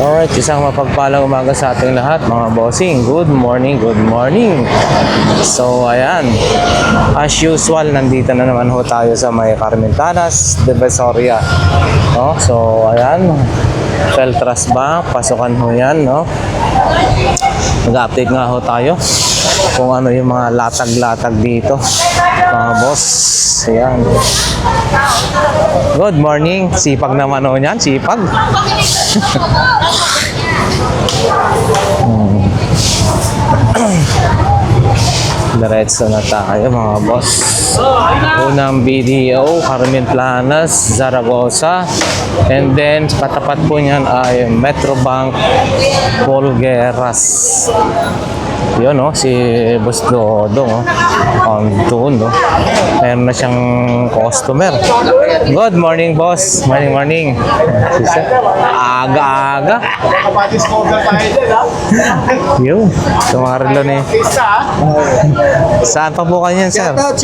Alright, isang mapagpalang umaga sa ating lahat mga bossing. Good morning, good morning. So ayan, as usual, nandito na naman ho tayo sa may Carmentanas, Divisoria, no? So ayan, Feltras Bank, pasukan ho yan, no? Mag-update nga ho tayo kung ano yung mga latag-latag dito mga boss. Ayan. Good morning. Sipag naman ho yan, sipag. Diretso na tayo mga boss. Unang BDO, Carmentanas, Zaragoza. And then, katapat po niyan ay Metrobank, Polgueras. Yun, no? Si Boss Dodo, no? Doon, no? Meron na siyang customer. Good morning, boss. Morning, morning. Aga-aga. Yun. Tumarilo ni. Saan pa po kanyan, sir? Shoutout.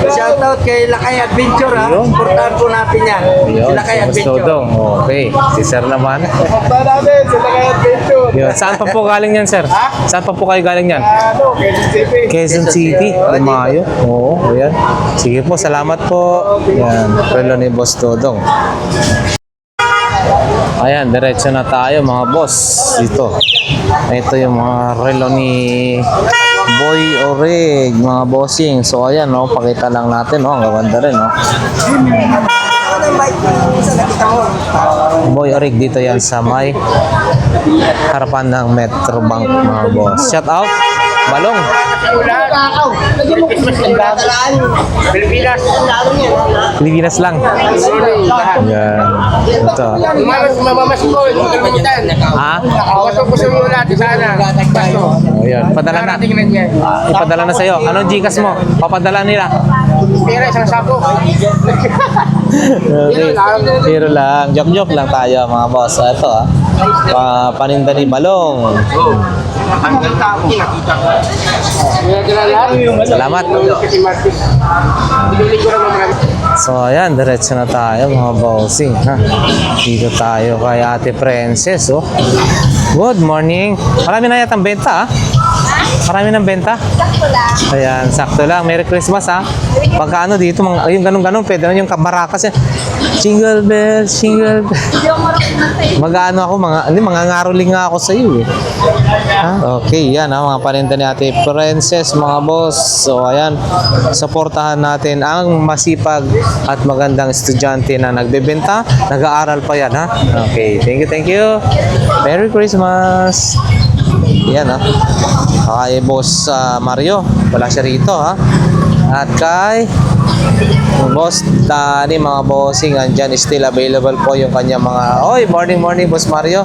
Shoutout kay Lakay Adventure, ha? Importante po natin yan. Si Lakay Adventure. Okay. Si sir naman. Punta natin, si Lakay Adventure. Yun. Saan pa po galing yan, sir? Saan pa po kayo galing yan? Quezon City. Quezon City. Lumayo. Oo. Ayan. Sige po. Salamat po. Yan. Relo ni Boss Dodong. Ayan. Diretso na tayo mga boss. Dito. Ito yung mga relo ni Boy Orig, mga bossing. So ayan, no, pakita lang natin, no, ang ganda rin, no. Boy Orig dito yan sa may harapan ng Metrobank, mga boss. Shout out Balong. Pilipinas lang. Yan. Ito. Ha? Ayan. Padala na. Ipadala na sa'yo. Anong Gcash mo? Papadala nila. Pera, isang sako. Okay. Pero lang. Joke-joke lang tayo mga boss. Ito paninda ni Balong. Salamat. So ayan, diretso na tayo mga bossing, ha. Dito tayo kay Ate Princess, oh. Good morning. Marami na yatang benta, ha. Marami ng benta. Sakto lang. Ayan, sakto lang. Merry Christmas, ha. Pagka ano dito, yung ganun-ganun, pwede na yung marakas yan. Jingle bell, jingle bell. Mag-ano ako, mga ngaroling nga ako sa iyo, eh. Ha? Okay, yan, ha, mga paninda ni Ate Princess, mga boss. So, ayan, supportahan natin ang masipag at magandang estudyante na nagbebenta, nag-aaral pa yan, ha. Okay, thank you, thank you. Merry Christmas. Yan, ha. Kay Boss Mario, wala siya rito, ha. At kay Boss Danny, mga bossing, andyan, still available po yung kanya mga, oy, morning, Boss Mario.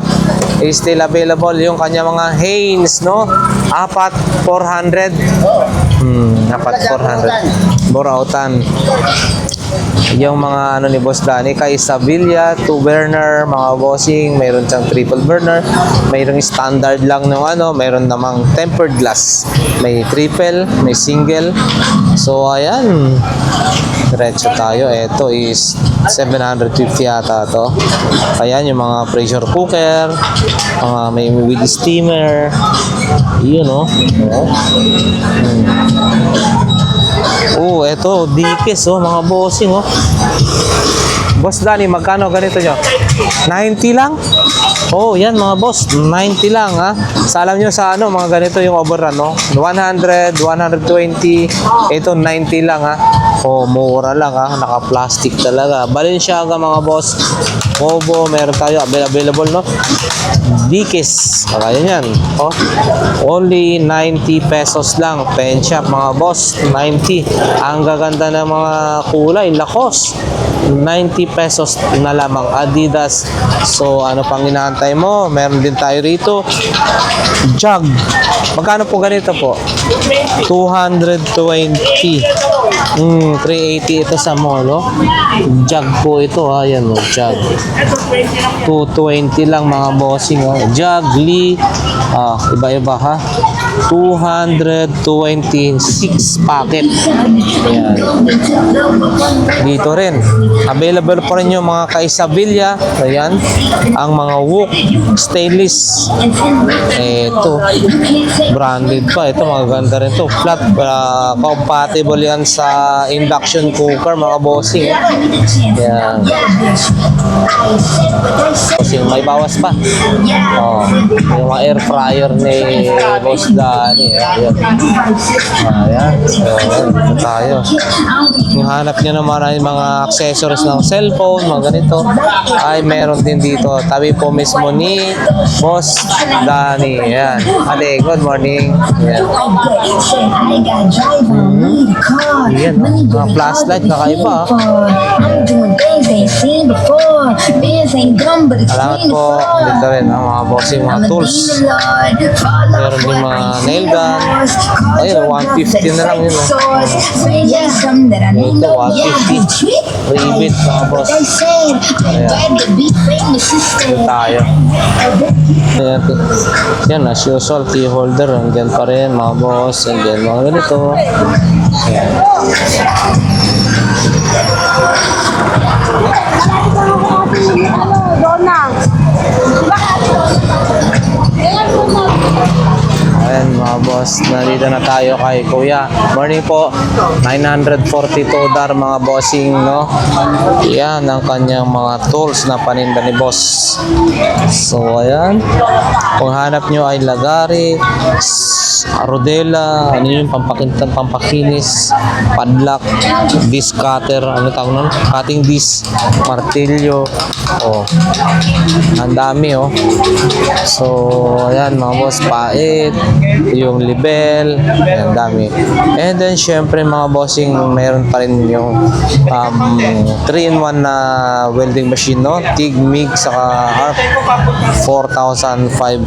Is still available yung kanya mga Hanes, no? 400. 400. Borautan. Yung mga ano ni Boss Danny, kay Sevilla, 2 burner, mga bossing, mayroon siyang triple burner, mayroong standard lang ng ano, mayroon namang tempered glass, may triple, may single. So ayan, diretso tayo. Ito is 750 yata to. Ayan yung mga pressure cooker, mga may with steamer, yun, no. Oh, eto, dikis, oh, mga bossing, oh. Boss Danny, magkano ganito nyo? 90 lang? Oh, yan mga boss, 90 lang, ha. Sa alam nyo sa ano, mga ganito yung overrun, no? 100, 120, ito 90 lang, ha. Oh, mura lang, ha. Naka-plastic talaga. Balenciaga, mga boss. Kobo, meron tayo available, no? Dikis, kaya yan, oh. Only 90 pesos lang. Pen shop, mga boss, 90. Ang gaganda ng mga kulay, Lacoste, 90 pesos na lamang. Adidas. So ano pang inaantay mo? Meron din tayo rito jug. Magkano po ganito po? 220. 380 ito sa mall, oh. Jug po ito, ha. Yan, oh, jug. 220 lang mga bossing, oh. Jug, Lee, iba-iba, ha. 226 packet. Ayan. Dito rin. Available pa rin yung mga Kaisabilla. Ayan. Ang mga Wok stainless. Ito. Branded pa. Ito maganda rin to. Flat. Compatible yan sa induction cooker mga bossing. Ayan. Bossing, may bawas pa. Oh. Yung mga air fryer ni Boss Danny. Ayan. Ayan. So, ito tayo. Kung hanap nyo naman ay mga accessories ng cellphone, mga ganito, ay meron din dito. Tabi po mismo ni Boss Danny. Ayan. Ate, good morning. Ayan. Ayan, oh. Mga flashlight, kakaiba. Salamat po. Dito rin ang mga bossing, mga tools. Meron din mga nail gun. Ayun, 150 na lang yun. Ito, 150. Ribbit, mga boss. Ayan. Ito tayo. Ayan. Yan, as usual, key holder. Andyan pa rin, mga boss. Andyan, mga ganito. Ayan. Ayan mga boss, nandito na tayo kay Kuya. Morning po, 942 dar mga bossing, no? Yan ang kanyang mga tools na paninda ni boss. So ayan, kung hanap nyo ay lagari, rodela, ano yung pampakinis, padlock, disc cutter, ano tawag nun? Cutting disc, martilyo, oh, ang dami, oh. So ayan mga boss, pait, yung libel, ang dami. And then syempre mga bossing, meron pa rin yung 3-in-1 na welding machine, no? TIG, MIG, saka ARC, 4,500.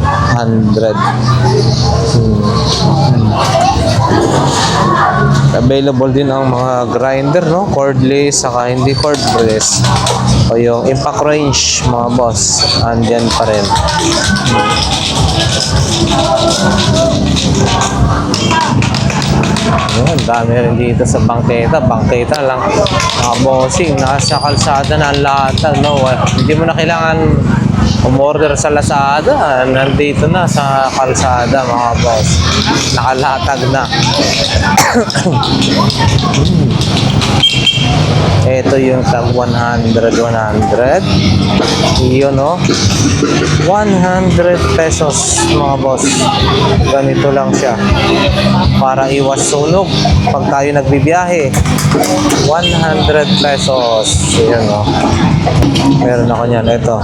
Available din ang mga grinder, no? Cordless, saka hindi cordless. O yung impact range, mga boss, andyan pa rin. Ayan, dami rin dito sa bangketa. Bangketa lang, mga bossing, nasa kalsada na ang lahat, no? Hindi mo na kailangan umorder sa Lazada, nandito na sa kalsada mga boss, nakalatag na. Ito yung tag 100 yun, no? 100 pesos mga boss. Ganito lang siya para iwas sunog pag tayo nagbibiyahe. 100 pesos. Yun, no? Meron ako niyan. Ito,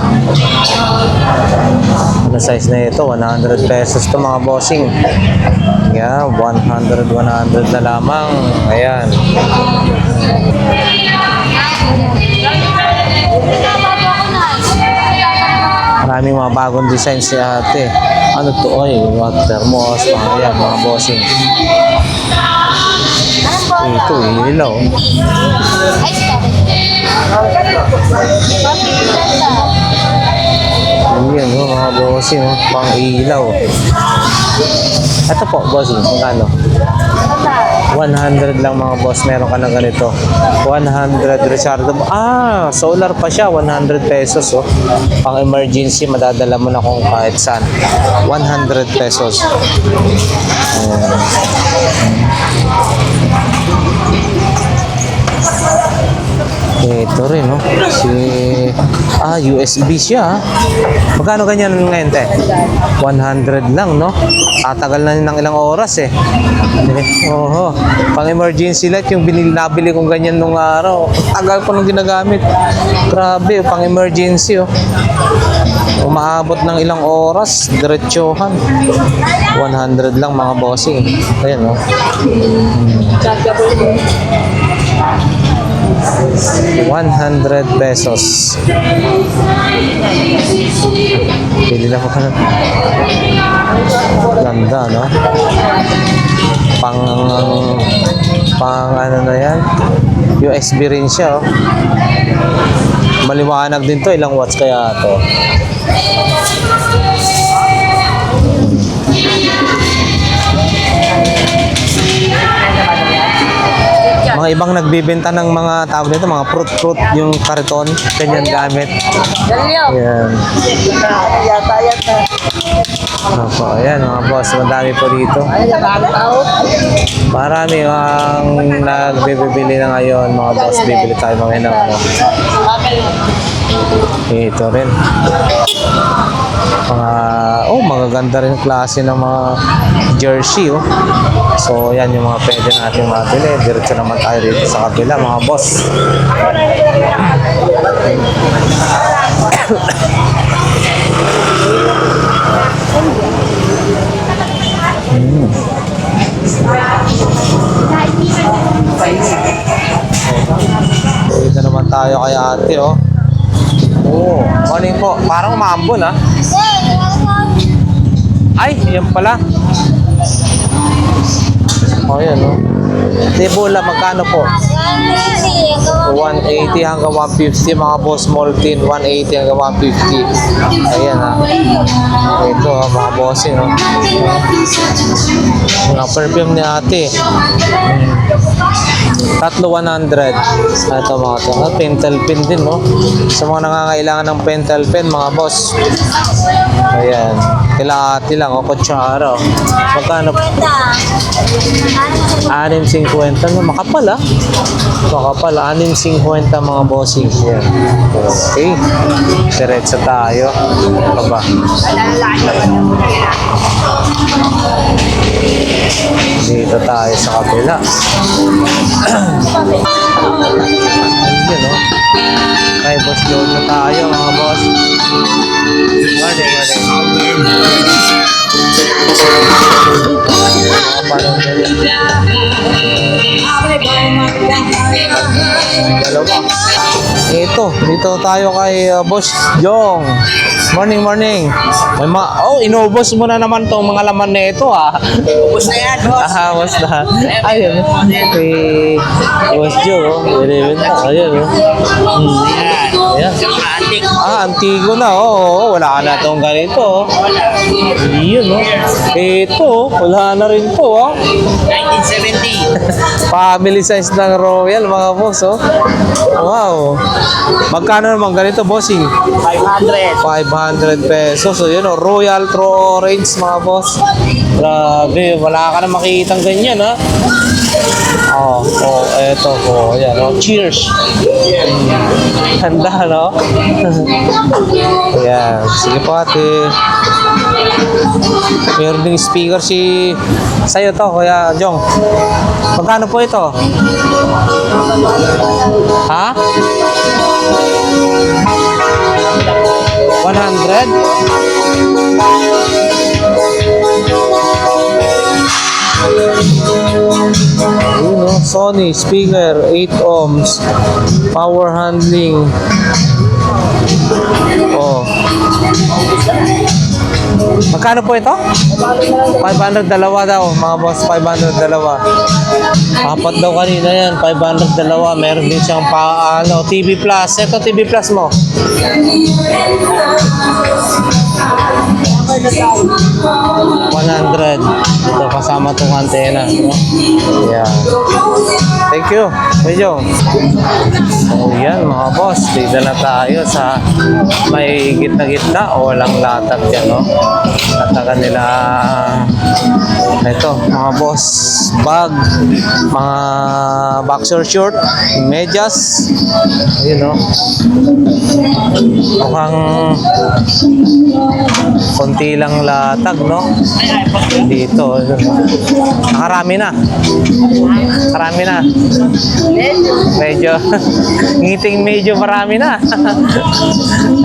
ano size na ito? 100 pesos to mga bossing. Yeah, 100 na lamang. Ayan. Maraming mga bagong design si ate. Ano to? Oy, mga thermos, mga yan, mga bossing. Ito, ilaw. Ayan, mga bossing, pang ilaw. Ito po, bossing, magkano? 100 lang mga boss, meron ka na ganito. 100 Richardo. Solar pa siya, 100 pesos, oh. Pang emergency, madadala mo na kung kahit saan. 100 pesos. Ito rin, no? USB siya, Magkano ganyan ngayon, te? 100 lang, no? Tatagal na ng ilang oras, eh. Oho. Pang emergency light, yung nabili kong ganyan nung araw. Tagal ko nung ginagamit. Grabe, pang emergency, oh. Umaabot ng ilang oras, diretsohan. 100 lang, mga bossing. Ayan, oh. 100 pesos. Pili lang ako. Ganda, no? Pang Pang ano na yan. USB rin siya, oh. Maliwanag din to. Ilang watts kaya to? Mga ibang nagbibenta ng mga tawag nito, mga fruit yung kariton, ganyan gamit. Ayan. Opo, ayan mga boss, madami po dito. Marami ang nagbibili na ngayon, mga boss, bibili tayo mga inang ano. Ito rin. Mga ganda rin klase ng mga jersey, oh. So, yan yung mga pwede natin mabili. Diretso naman tayo dito sa kabila, mga boss. Dito naman tayo kay ate, oh. Oh, morning po. Parang umambon, ah. Ay, yan pala. Oh, yan, oh. Tebola, magkano po? 180 hanggang 150, mga boss. Molten, 180 hanggang 150. Ayan, ha. Ito, ha, mga bossing, oh. Mga perfume ni ate. Tatlo 100. Ito mga ito. Pentel pen din, no? Sa mga nangangailangan ng pentel pen, mga boss. Ayan. Kila ate lang, o. Kutsara, o. Magkano? 6.50. No? Makapal, ah. Makapal. 6.50, mga bossing. Ayan. Okay. Diretso tayo. Ano ba? Dito tayo sa kabila. Ayun, no? Kay Boss Joel na tayo, mga boss. Morning. Mga panong nila. Dalawa. Dito tayo kay Boss Jong. Morning. Inubos mo na naman tong mga laman na ito, ah. Ubus na yan, boss. Boss na. Ayun. Kay Boss Jong, oh. Ayun, oh. Ayan. Antik. Antigo na, oh. Wala na tong ganito, oh. Yun, oh. Ito, wala na rin to, oh. 1970. Family size ng Royal, mga boss, oh. Wow. Magkano naman ganito, bossing? 500. 500 pesos. So, yun, oh. Royal True Orange, mga boss. Grabe, wala ka na makikitang ganyan, ha. Eto po. Ayan, oh. Cheers. Handa, no? Ayan. Sige po, ate. Meron ding speaker sa'yo to, Kuya Jong. Magkano po ito? Ha? 100? Sony speaker, 8 ohms, power handling. Oh. Magkano po ito? 500 dalawa daw, mga boss, 500 dalawa. Apat daw kanina yan, 500 dalawa. Meron din siyang TV Plus. Ito TV Plus mo. 100. Ito kasama tong antena, no? Yeah. Thank you. Medyo. So yan, mga boss, dito na tayo sa may gitna o walang latag yan, no? At na kanila ito, mga boss, bag, mga boxer short, medyas. Ayun, no? Mukhang konti lang latag, no? Dito. Nakarami na. Medyo. Ngiting medyo marami na.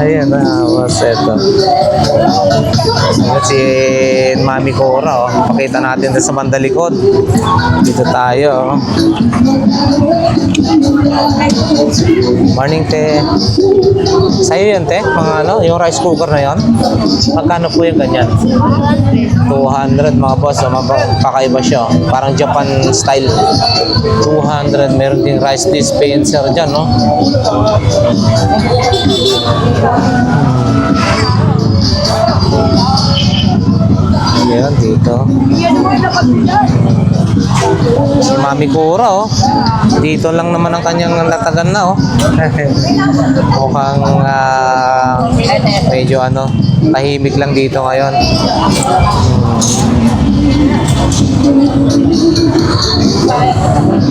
Ayan na. Mas ito. Ayan si Mami Cora, oh. Pakita natin doon sa bandalikod. Dito tayo, oh. Morning, te. Sa'yo yan, te? Mga ano, yung rice cooker na yan? Magkano po yung ganyan? 200 mga boss. So, kakaiba siya. Parang Japan style. 200. Meron ding rice dispenser dyan, no? Ayan, dito. Si Mami Cora, oh. Dito lang naman ang kanyang latagan na, oh. Mukhang medyo ano, tahimik lang dito ngayon.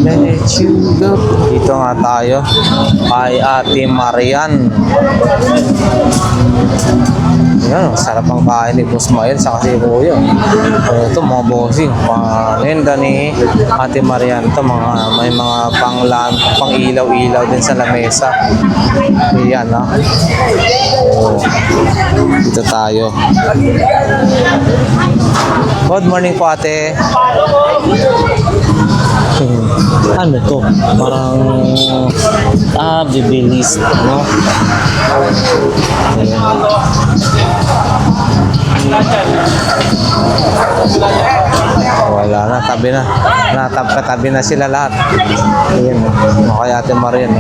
Let you go. Dito nga tayo kay Ate Marian. Yan, sarap ang kain ni Boss Mael sa kasi Kuya. Ito mga bossing, panenda ni Ate Marian. Ito may mga pang ilaw-ilaw din sa lamesa. Yan, ha. So, dito tayo. Good morning po, ate. Ano to? Parang bibilis, no? Ayan. Wala na, tabi na. Katabi na sila lahat. Ayan, kaya Ate Marian.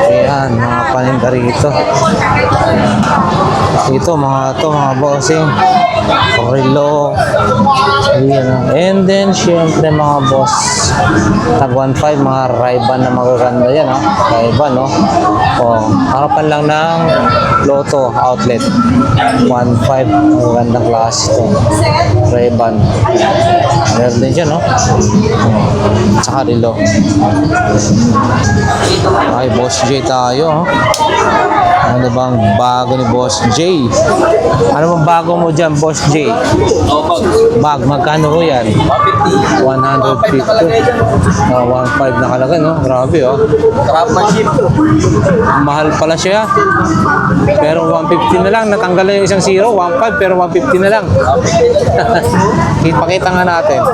Ayan, mga paninda rito. Ito, mga bossing. Relo. Ayan. And then, syempre mga boss. Tag 1.5, mga Ray-Ban na magaganda yan, ha? Ray-Ban, no? O, harapan lang ng Lotto outlet. 1.5, magagandang klase ito. Ray-Ban. Meron din dyan, no? Tsaka Relo. Ay, Boss J tayo, ha? Ano bang bago ni Boss J? Ano bang bago mo dyan, Boss J? Bag, magkano ko yan? 150. 1.5 nakalagay, no? Grabe, oh. Mahal pala siya. Pero 150 na lang. Natanggal na yung isang 0. 1.5 pero 150 na lang. Pakita nga natin.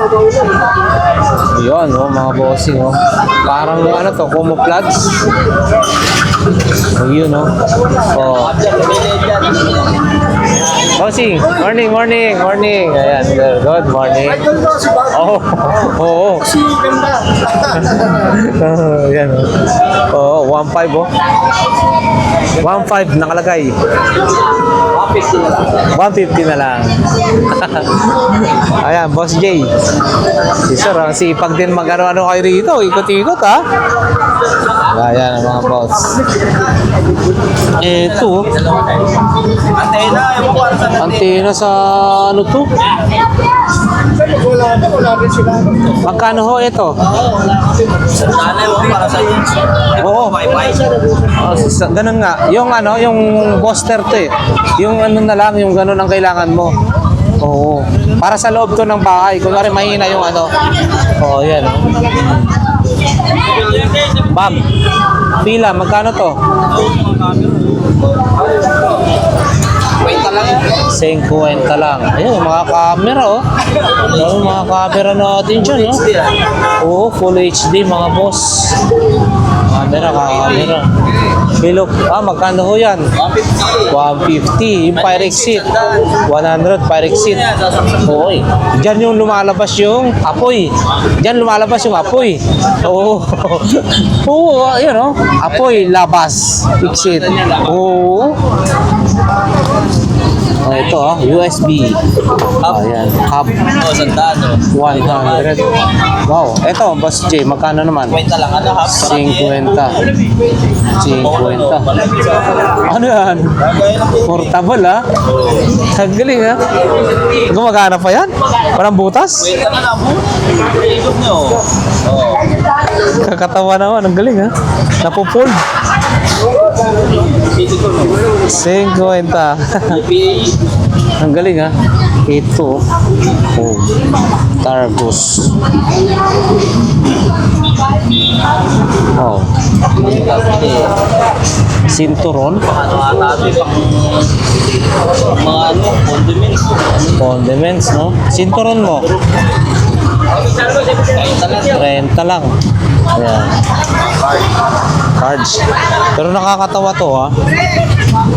Yun, oh, mga bossing, oh. Parang ano to, camouflage. Oh, yun, oh. Oh. Bossing, morning. Ayan, good morning. Oh, oo. Ayan, oh. 1.5, oh. 1.5 nakalagay. 150 na lang. Ayan, Boss J. Si Sir, ang sipag din mag-ano kayo rito. Ikot-ikot, ha? Ayan, mga boss. Ito. Antena sa ano to? Magkano ho ito? Oo. Ganun nga. Yung ano, yung booster to eh. Yung ano na lang, yung ganun ang kailangan mo. Oo. Para sa loob to ng bahay. Kunwari mahina yung ano. Oo, yan. Bag. Pila, magkano to? 50 lang. Ayun, mga camera, oh. Ayun, mga camera natin dyan, oh. Oo, full HD, mga boss. Camera. Bilog. Magkano ho yan? 150. Yung Pyrex seat. 100 Pyrex seat. Oo, eh. Diyan yung lumalabas yung apoy. Oo. Oo, ayun, oh. Apoy, labas. Fix it. Oo. Oh, ito, oh, USB. Ayan, hub. 100. Wow. Ito, Boss J, magkano naman? 50 lang. 50. Ano yan? Portable, ha? Ang galing, ha? Gumagana pa yan? Parang butas? Kakatawa naman. Ang galing, ha? Napupold. Ang galing ha. Ito. Oh. Targus. Oh. Sinturon. Condiments, no? Sinturon mo. 30 lang. Ayan. Cards. Pero nakakatawa to, ha?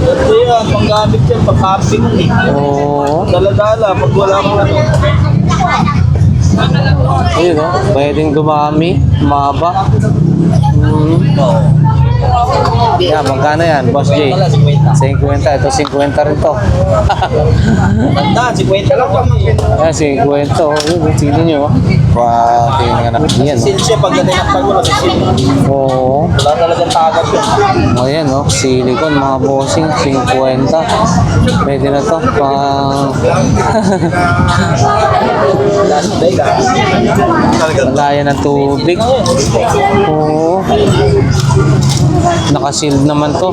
Ito yan, panggamit yan, pang-camping. Oo. Dala-dala, pag wala kang ano. Ayun, no? Pwedeng dumami, maba. Yeah, magkano yan, Boss J? 50. Ito 50 rin to. Tanda, 50 lang kami. Yan, 50. Oh, yun, tingnan nyo. Wow, tingnan na. Yan, no? Silse, pagdating ng pagod, silicone. Oo. Wala talagang tagat yun. Oh, yan, no? Silicone, mga bossing, 50. Pwede na to. Pang... Last day ka. Malaya ng tubig. Oo. Naka-shield naman to.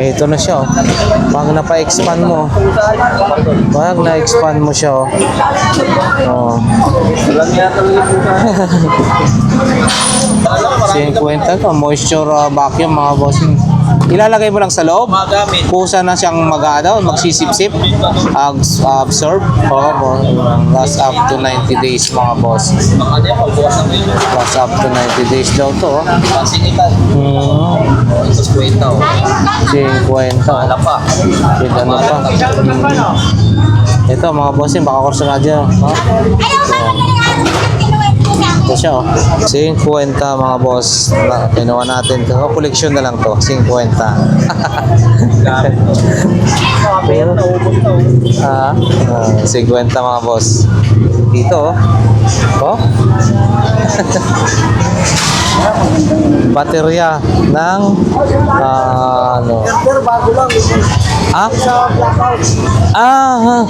Ito na siya, oh. Pag napa-expand mo, pag na-expand mo siya, oh. Oh. Walang yata lang 50 to, moisture vacuum, mga bossing. Ilalagay mo lang sa loob. magamit. Kusa na siyang magsisip-sip, absorb. Last up to 90 days, mga boss. Mga niya, pagbukas ng medyo. Last up to 90 days daw to. Oh. Pansinitan. Ito 50. 50. Wala pa. With ano pa. Ito, mga bossing, baka kurso na dyan. Ha? Ito siya, oh. 50, mga boss. Kinuha natin ito. Oh, collection na lang to. 50. Pero naubos na. 50, mga boss. Dito, oh. Oh. Baterya ng ano. Pero bago lang. Ah? Sa blackout. Ah,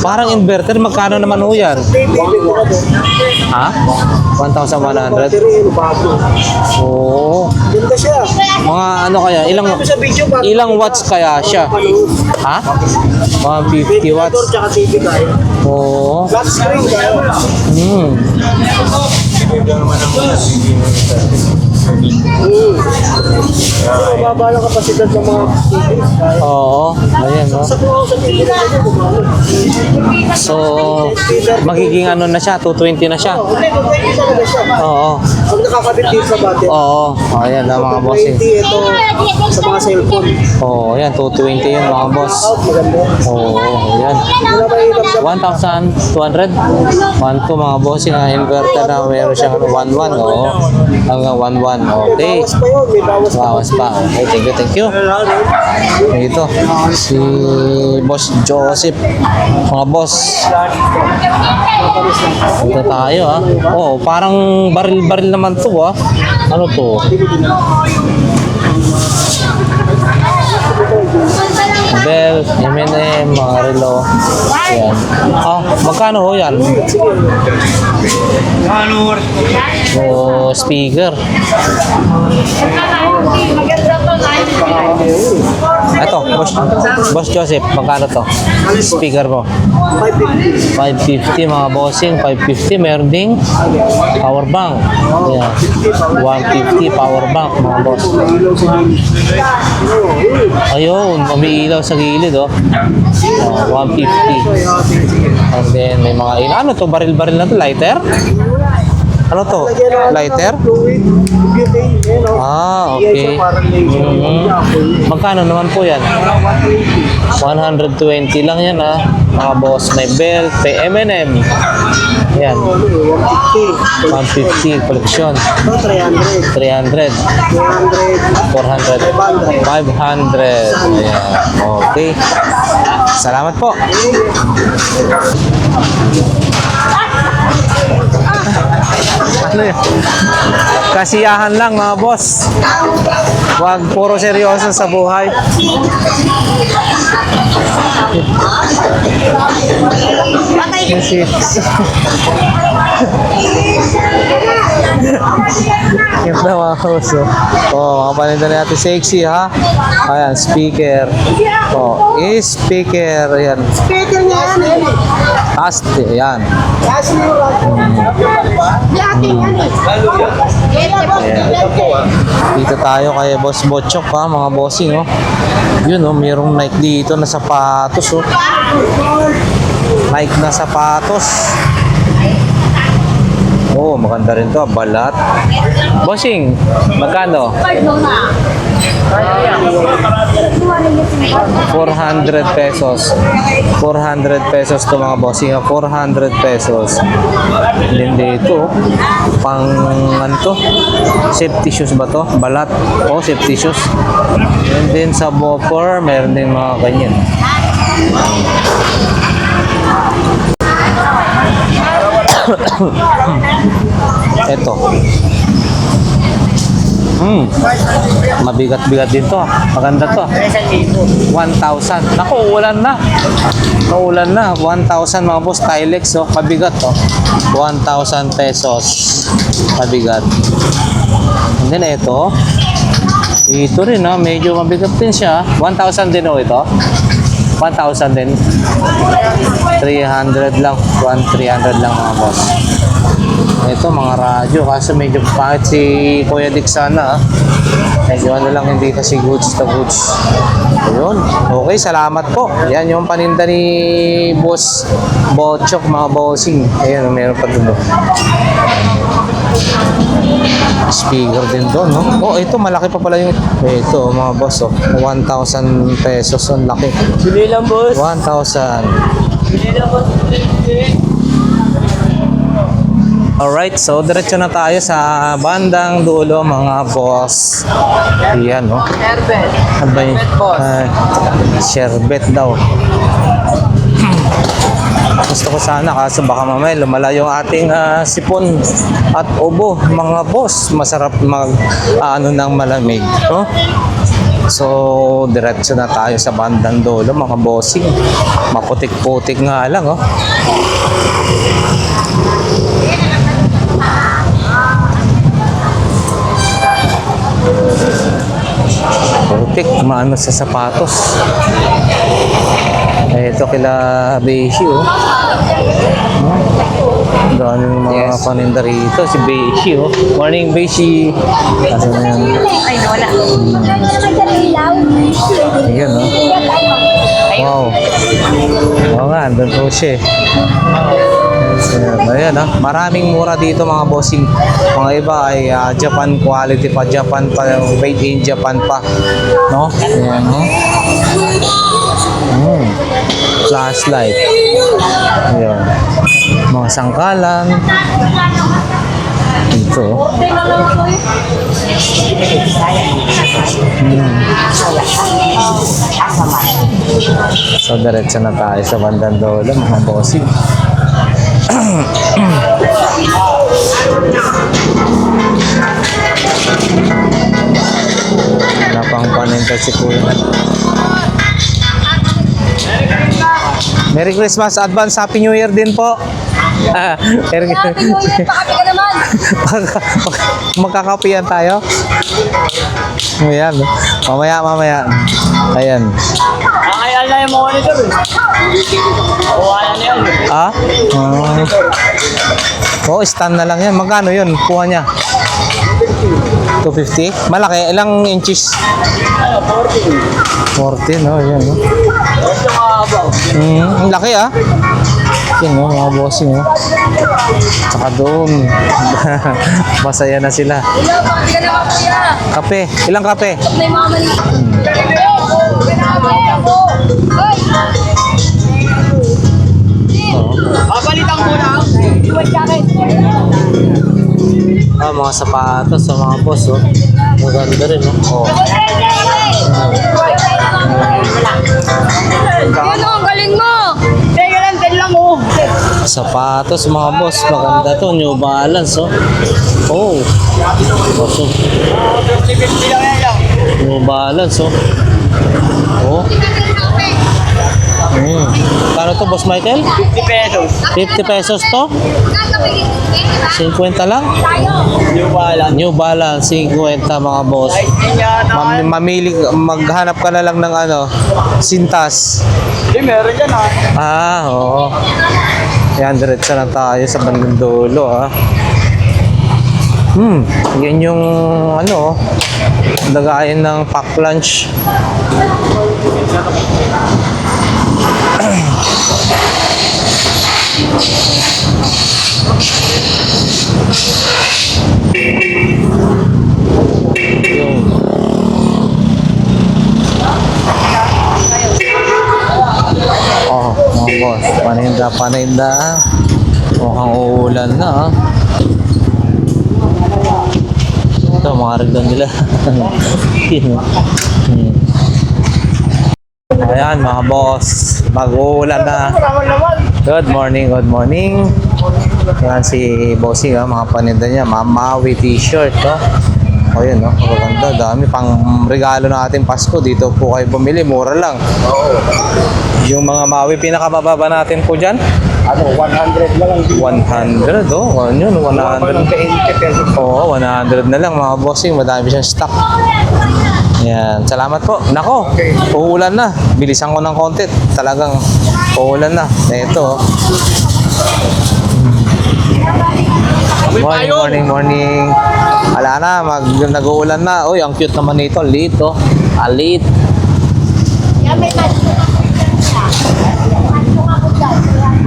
parang inverter. Magkano naman ho yan? Ha? 1,100? Battery, bago. Oo. Ganda siya. Mga ano kaya? Sa video, bago. Ilang watts kaya siya? Ha? 150 watts. Tsaka TV kaya. Oo. Flat screen kaya. Mababa lang kapasidad ng mga TV. Oo. Ayan, no? Sa TV na ito, bumalo. So, magiging ano na siya? 220 na siya? Hindi, 220 talaga siya. Oo. Pag nakakabit dito sa battery. Oo. Ayan na, mga bossing. 220 ito sa mga cellphone. Oo, ayan. 220 yun, mga boss. Out, maganda. Oo, ayan. Wala ba yung damdam? 1,200? 1,200, mga bossing. Inverter na meron siyang 1,100. Oo. Hanggang 1,100. Okay. Bawas pa yun, may bawas pa. Bawas pa. Okay, thank you. Ito, si Boss Joseph. Mga boss. Ito tayo, ha. Oh, parang baril-baril naman to, ha. Ano to? Bell, M&M, mga relo. Ayan. Ah, magkano ho yan? Oh, speaker. Ito, Boss Joseph, magkano to? Speaker mo? 550, mga bossing. 550, meron ding power bank. Ayan. 150 power bank, mga boss. Ayun, umiilaw sa gilid, oh. 150. And then, may mga ano to? Baril-baril na to? Lighter? Ano to? Lighter? Fluid, butane, yun, no? Ah, okay. Magkano naman po yan? 120 lang yan, ha. Mga boss, may belt, may M&M. Yan. 150 collection. 300. 400. 500. Ayan. Okay. Salamat po. ano yun? Kasiyahan lang mga boss. Huwag puro seryoso sa buhay. Cute na mga boss. Oh, mga paninda natin sexy ha. Ayan, speaker. Oh, speaker. Ayan. Speaker niya yan. Asti, ayan. Dito tayo kay Boss Botchok ha, mga bossing oh. Yun oh, mayroong Nike dito na sapatos oh. Nike na sapatos. Oh, maganda rin to, balat. Bossing, magkano? 400 pesos. 400 pesos to mga bossing. 400 pesos. Din dito, pang ano to? Safety shoes ba to? Balat. Oh, safety shoes. And then sa bopper, meron din mga ganyan. Ito. Mabigat-bigat din to. Maganda to. 1,000. Naku, ulan na. Naulan na. 1,000 mga boss. Tilex, oh. Mabigat to. 1,000 pesos. Mabigat. And then ito. Ito rin, ha. Medyo mabigat din siya. 1,000 din, oh, ito. 1,000 din. 300 lang. 1,300 lang mga boss. Ito mga radyo kasi medyo pangit si Kuya Dick sana. Medyo ano lang, hindi kasi goods to goods. Ayun. Okay, salamat po. Yan yung paninda ni Boss Botchok mga bossing. Ayan, meron pa dun. Speaker din doon, no? Oh, ito malaki pa pala yung ito mga boss, oh. 1,000 pesos, ang laki. Bili lang, boss. 1,000. Bili lang, boss. Alright, so diretso na tayo sa bandang dulo mga boss. Ayan, no? Sherbet. Ano ba yun? Sherbet daw. Gusto ko sana kaso baka mamaya lumala yung ating sipon at ubo mga boss. Masarap mag ano ng malamig, no? So diretso na tayo sa bandang dulo mga bossing. Maputik-putik nga lang, oh. Putik, maano sa sapatos. Eh, ito kila Beshi, oh. Daming mga paninda rito. Si Beshi, oh. Morning, Beshi. Ano na yan? Ay, wala. Ayan, oh. Wow. Oo nga, doon po siya, eh. Ayan, ah. Maraming mura dito mga bossing. Mga iba ay Japan quality pa, Japan pa, made in Japan pa, no? Ayan, no? Flashlight. Ayan. Mga sangkalan. Dito. So, diretso na tayo sa bandang dulo mga bossing. Napang paninda si Kuya. Merry Christmas, advance Happy New Year din po. Merry Happy New Year, pakati ka naman. Magkakapian tayo. Ayan. Mamaya. Ayan. Ay, na yung monitor, eh. Wala na yan, eh. Ah? Oh, stand na lang yan. Magkano yun? Kuha niya. 250? Malaki. Ilang inches? Ano, 14. 14, no? Yan, no? Ito mahaba. Ang laki, ah. Yan, no? Mga bossing, no? Tsaka doon. Masaya na sila. Hello, pakati ka naman, kuya. Kape. Ilang kape? Na yung mga mali. Oo. Papalitan ko lang. Ah, mga sapatos sa mga boss, oh. Maganda rin, oh. Ano, ang galing mo. Teka lang, 10 lang, oh. Sapatos mga boss, maganda to, New Balance oh. Oh. Boss, oh. New Balance oh. Oh. Kano to boss Michael? 50 pesos. 50 pesos to? 50 lang? New Balance. New Balance, 50 mga boss. Mamili, maghanap ka na lang ng ano, sintas. Meron yan Oo. Yan, diretso na tayo sa bandang dulo, yan yung ano, lagayan ng pack lunch. Oh, mga boss, paninda. Mukhang uulan na, Ito, mga regdan nila. Ayan, mga boss, mag-uulan na. Good morning. Yan si Bossing, mga paninda niya, Mamawi t-shirt, O yun, maganda, dami pang regalo natin Pasko. Dito po kayo bumili, mura lang. Yung mga Mawi, pinakababa natin po dyan? 100 lang. 100, ano yun, 100. Oo, 100 na lang mga bossing, madami siyang stock. Yan, salamat po. Nako, uulan na. Bilisan ko ng konti. Talagang uulan na. Ito. Morning. Wala na, nag-uulan na. Uy, ang cute naman nito. Lit, Alit.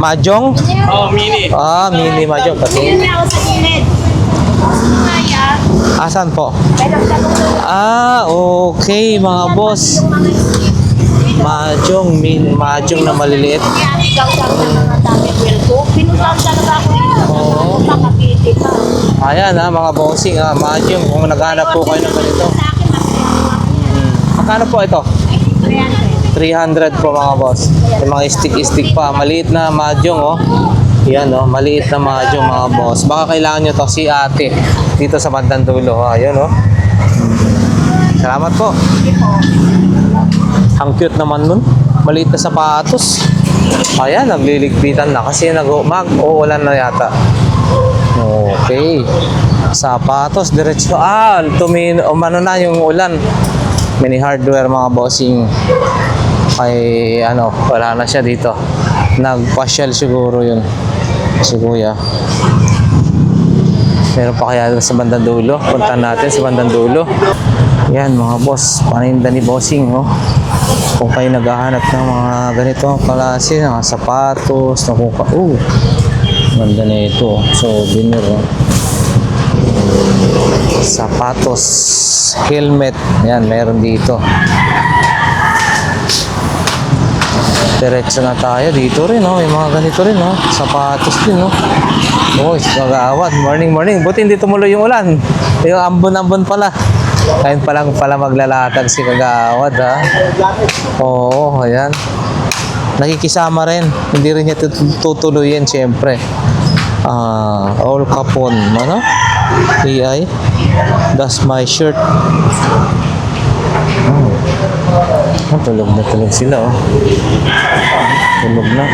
Mahjong? Mini. Mini mahjong. Pati. Asan po? Okay mga boss. Mahjong na maliliit. Ayan mga bossing, mahjong. Kung naghanap po kayo ng ganito. Magkano po ito? 300 po mga boss. Yung mga stick pa. Maliit na mahjong Yan maliit na mahjong mga boss. Baka kailangan nyo to si ate dito sa bandang dulo. Ayan Salamat po. Ang cute naman nun. Maliit na sapatos. Ayan, nagliligpitan na kasi mag-uulan na yata. Okay. Sapatos, diretso. Umano na yung ulan. Mini hardware mga bossing. Ay wala na siya dito. Nagpasyal siguro yun si kuya. Meron pa kaya sa bandang dulo? Punta natin sa bandang dulo. Yan mga boss, paninda ni bossing kung kayo naghahanap ng mga ganito klase ng sapatos ganda na ito, souvenir sapatos, helmet, yan meron dito. Diretso na tayo dito rin may mga ganito rin sapatos din mag-aawat. Morning. Buti hindi tumuloy yung ulan. Yung ambon pala. Kain pa lang maglalatag si Kagawad Oo, ayan. Nakikisama rin. Hindi rin niya tutuloyin siyempre. All Capone, AI. That's my shirt. Tulog sila tulog na.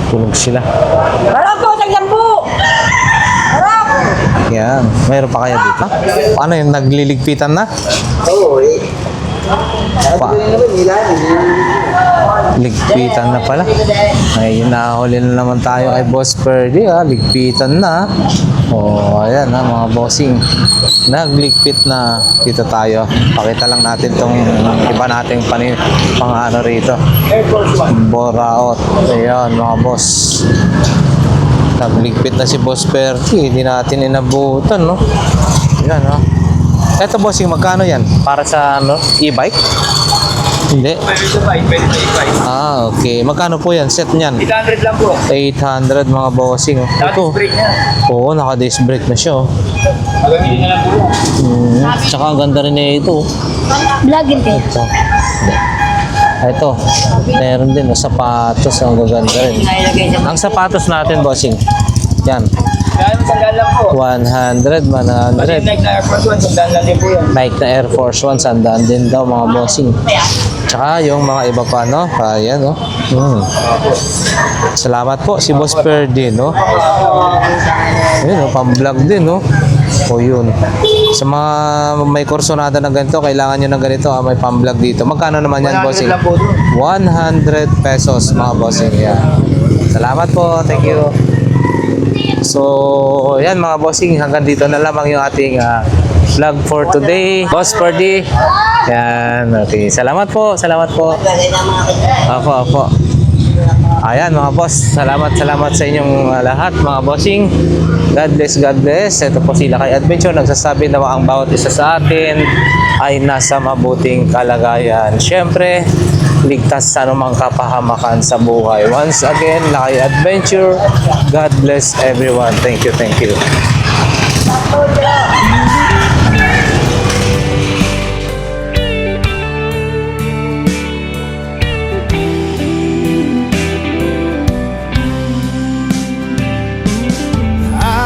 Tulog sila. Harap po, taglambu! Harap! Yan. Mayroon pa kaya dito? Paano yung nagliligpitan na? Oo Ligpitan na pala. Ay, nahuli na naman tayo kay Boss Ferdy Ligpitan na. Ayan mga bossing. Nagligpit na dito tayo. Pakita lang natin tong iba nating pang rito. Boraot. Ayan mga boss. Nagligpit na si Boss Ferdy. Hindi natin inabutan Ayan Eto bossing, magkano yan? Para sa e-bike? Hindi. Okay. Magkano po yan? Set niyan? 800 lang po. 800 mga bossing. Ito. Break na. Oo, naka-disc brake na siya. Magagili na lang po. Tsaka ang ganda rin ito. Vlogin kayo. Ito. Ito, meron din, sapatos, ang gaganda rin. Ang sapatos natin, bossing. Yan. Gano'ng sandal lang po. 100, 100. Like na Air Force One, sandal lang din po yan. Nike na Air Force One, sandaan din daw mga bossing. Tsaka yung mga iba pa, no? Ayan, no? Salamat po, si Boss Ferdy, no? Ayun, no? Pang-vlog din, no? O yun. Sa mga may kursonada na ganito, kailangan nyo ng ganito, may pang-vlog dito. Magkano naman yan, 100 bossing? lang po doon. 100 pesos, mga bossing. Yan. Salamat po, thank you. So, yan mga bossing, hanggang dito na lamang yung ating vlog for today. Boss Ferdy. Yan, okay. Salamat po, salamat po. Opo. Ayan mga boss, salamat sa inyong lahat mga bossing. God bless, God bless. Ito po sila kay Adventure, nagsasabi na ang bawat isa sa atin ay nasa mabuting kalagayan. Siyempre, ligtas sa anumang kapahamakan sa buhay. Once again, Lakay Adventure, God bless everyone. Thank you, thank you.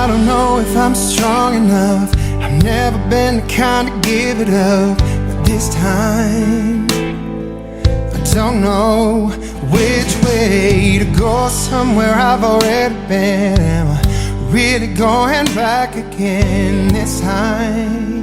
I don't know if I'm strong enough. I've never been the kind to give it up, but this time I don't know which way to go. Somewhere I've already been. Am I really going back again this time?